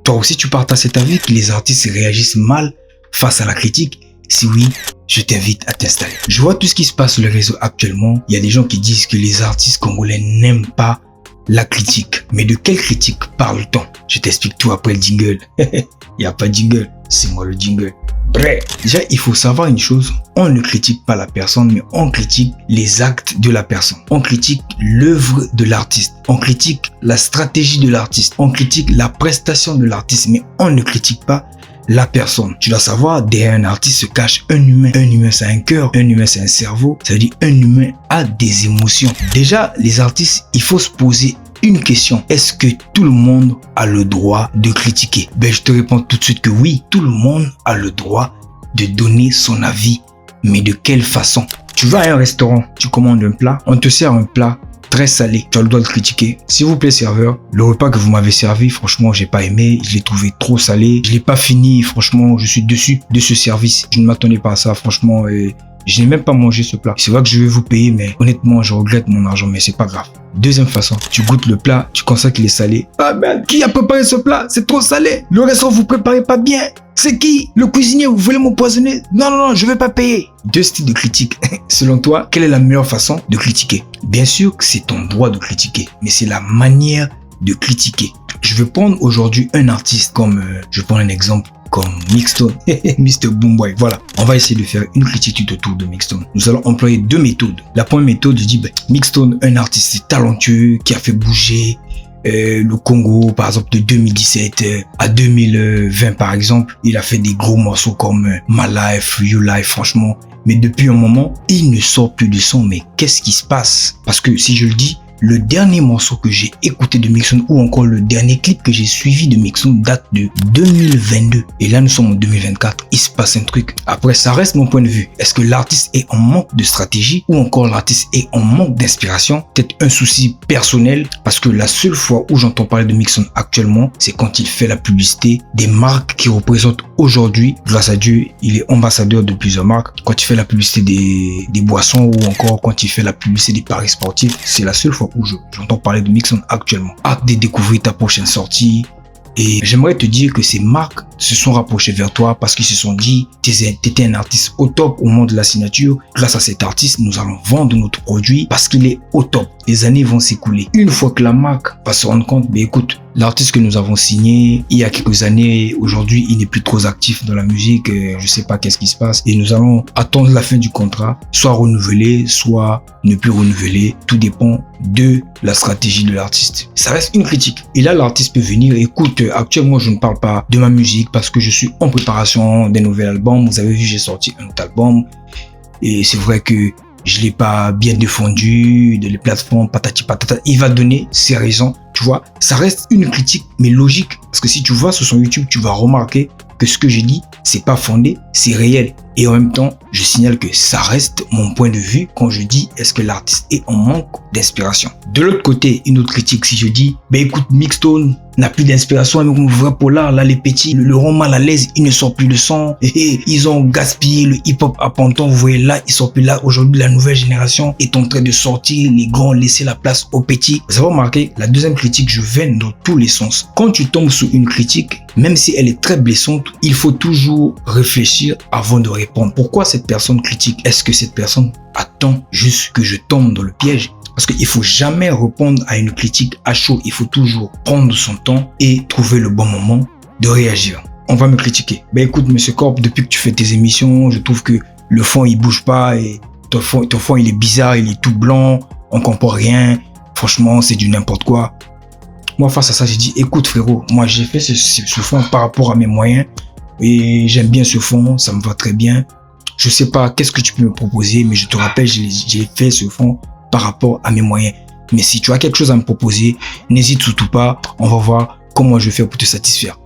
Toi aussi, tu partages cet avis que les artistes réagissent mal face à la critique? Si oui, je t'invite à t'installer. Je vois tout ce qui se passe sur les réseaux actuellement. Il y a des gens qui disent que les artistes congolais n'aiment pas la critique. Mais de quelle critique parle-t-on? Je t'explique tout après le jingle. Il n'y a pas de jingle, c'est moi le jingle. Bref, déjà, il faut savoir une chose. On ne critique pas la personne, mais on critique les actes de la personne. On critique l'œuvre de l'artiste. On critique la stratégie de l'artiste. On critique la prestation de l'artiste, mais on ne critique pas la personne. Tu dois savoir, derrière un artiste se cache un humain. Un humain, c'est un cœur. Un humain, c'est un cerveau. Ça veut dire un humain a des émotions. Déjà, les artistes, il faut se poser une question. Est-ce que tout le monde a le droit de critiquer? Ben, je te réponds tout de suite que oui, tout le monde a le droit de donner son avis. Mais de quelle façon? Tu vas à un restaurant, tu commandes un plat, on te sert un plat très salé, tu as le droit de critiquer. S'il vous plaît, serveur, le repas que vous m'avez servi, franchement, j'ai pas aimé, je l'ai trouvé trop salé, je l'ai pas fini, franchement, je suis déçu de ce service. Je ne m'attendais pas à ça, franchement, je n'ai même pas mangé ce plat. C'est vrai que je vais vous payer, mais honnêtement, je regrette mon argent, mais c'est pas grave. Deuxième façon, tu goûtes le plat, tu constates qu'il est salé. Ah merde, qui a préparé ce plat? C'est trop salé. Le restaurant, vous préparez pas bien. C'est qui? Le cuisinier, vous voulez m'empoisonner? Non, non, non, je vais pas payer. Deux styles de critique. Selon toi, quelle est la meilleure façon de critiquer? Bien sûr que c'est ton droit de critiquer, mais c'est la manière de critiquer. Je vais prendre aujourd'hui un artiste comme, je prends un exemple comme Mixstone, Mr. Boomboy. Voilà, on va essayer de faire une critique autour de Mixstone. Nous allons employer deux méthodes. La première méthode, je dis, Mixstone, un artiste talentueux qui a fait bouger le Congo, par exemple, de 2017 à 2020, par exemple. Il a fait des gros morceaux comme My Life, You Life, franchement. Mais depuis un moment, il ne sort plus de son. Mais qu'est-ce qui se passe? Parce que si je le dis, le dernier morceau que j'ai écouté de Mixstone ou encore le dernier clip que j'ai suivi de Mixstone date de 2022. Et là, nous sommes en 2024. Il se passe un truc. Après, ça reste mon point de vue. Est-ce que l'artiste est en manque de stratégie ou encore l'artiste est en manque d'inspiration? Peut-être un souci personnel, parce que la seule fois où j'entends parler de Mixstone actuellement, c'est quand il fait la publicité des marques qui représentent aujourd'hui, grâce à Dieu, il est ambassadeur de plusieurs marques. Quand il fait la publicité des boissons ou encore quand il fait la publicité des paris sportifs, c'est la seule fois où j'entends parler de Mixstone actuellement. Hâte de découvrir ta prochaine sortie. Et j'aimerais te dire que ces marques se sont rapprochées vers toi parce qu'ils se sont dit, t'étais un artiste au top au moment de la signature. Grâce à cet artiste, nous allons vendre notre produit parce qu'il est au top. Les années vont s'écouler. Une fois que la marque va se rendre compte, écoute, l'artiste que nous avons signé il y a quelques années, aujourd'hui, il n'est plus trop actif dans la musique. Je sais pas qu'est-ce qui se passe. Et nous allons attendre la fin du contrat, soit renouveler, soit ne plus renouveler. Tout dépend de la stratégie de l'artiste. Ça reste une critique. Et là, l'artiste peut venir, écoute, actuellement, je ne parle pas de ma musique parce que je suis en préparation d'un nouvel album. Vous avez vu, j'ai sorti un autre album. Et c'est vrai que je l'ai pas bien défendu, de les plateformes, patati patata. Il va donner ses raisons, tu vois. Ça reste une critique, mais logique. Parce que si tu vois sur son YouTube, tu vas remarquer que ce que j'ai dit, c'est pas fondé, c'est réel. Et en même temps, je signale que ça reste mon point de vue quand je dis est-ce que l'artiste est en manque d'inspiration. De l'autre côté, une autre critique, si je dis, écoute, Mixstone n'a plus d'inspiration, mais comme vrai polar, là, les petits le rend mal à l'aise, il ne sort plus de son, et ils ont gaspillé le hip-hop à Panton, vous voyez là, ils sortent plus là. Aujourd'hui, la nouvelle génération est en train de sortir, les grands laisser la place aux petits. Vous avez remarqué, la deuxième critique, je vais dans tous les sens. Quand tu tombes sur une critique, même si elle est très blessante, il faut toujours réfléchir avant de répondre. Pourquoi cette personne critique? Est-ce que cette personne attend juste que je tombe dans le piège? Parce qu'il faut jamais répondre à une critique à chaud. Il faut toujours prendre son temps et trouver le bon moment de réagir. On va me critiquer. Écoute, Monsieur Corp, depuis que tu fais tes émissions, je trouve que le fond, il bouge pas et ton fond, il est bizarre, il est tout blanc, on comprend rien. Franchement, c'est du n'importe quoi. Moi, face à ça, j'ai dit, écoute, frérot, moi, j'ai fait ce fond par rapport à mes moyens et j'aime bien ce fond, ça me va très bien. Je sais pas qu'est-ce que tu peux me proposer, mais je te rappelle, j'ai fait ce fond par rapport à mes moyens. Mais si tu as quelque chose à me proposer, n'hésite surtout pas. On va voir comment je vais faire pour te satisfaire.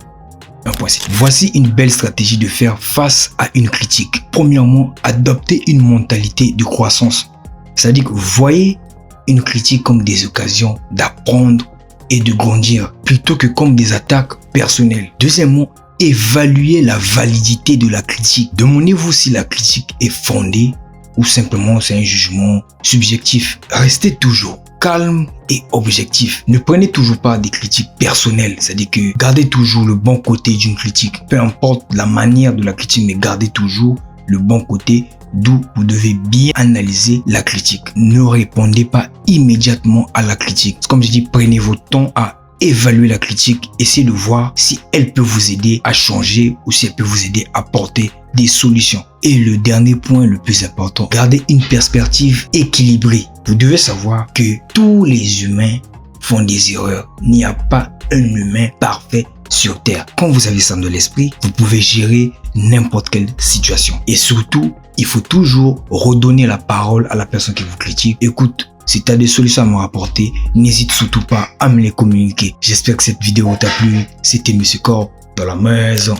Voici une belle stratégie de faire face à une critique. Premièrement, adopter une mentalité de croissance. C'est-à-dire que vous voyez une critique comme des occasions d'apprendre et de grandir plutôt que comme des attaques personnelles. Deuxièmement, évaluer la validité de la critique. Demandez-vous si la critique est fondée ou simplement c'est un jugement subjectif. Restez toujours calme et objectif. Ne prenez toujours pas des critiques personnelles, c'est-à-dire que gardez toujours le bon côté d'une critique. Peu importe la manière de la critique, mais gardez toujours le bon côté, d'où vous devez bien analyser la critique. Ne répondez pas immédiatement à la critique. Comme je dis, prenez votre temps à évaluer la critique, essayez de voir si elle peut vous aider à changer ou si elle peut vous aider à apporter des solutions. Et le dernier point le plus important, gardez une perspective équilibrée. Vous devez savoir que tous les humains font des erreurs. Il n'y a pas un humain parfait sur Terre. Quand vous avez ça dans l'esprit, vous pouvez gérer n'importe quelle situation. Et surtout, il faut toujours redonner la parole à la personne qui vous critique. Écoute, si tu as des solutions à me rapporter, n'hésite surtout pas à me les communiquer. J'espère que cette vidéo t'a plu. C'était Monsieur Corps dans la maison.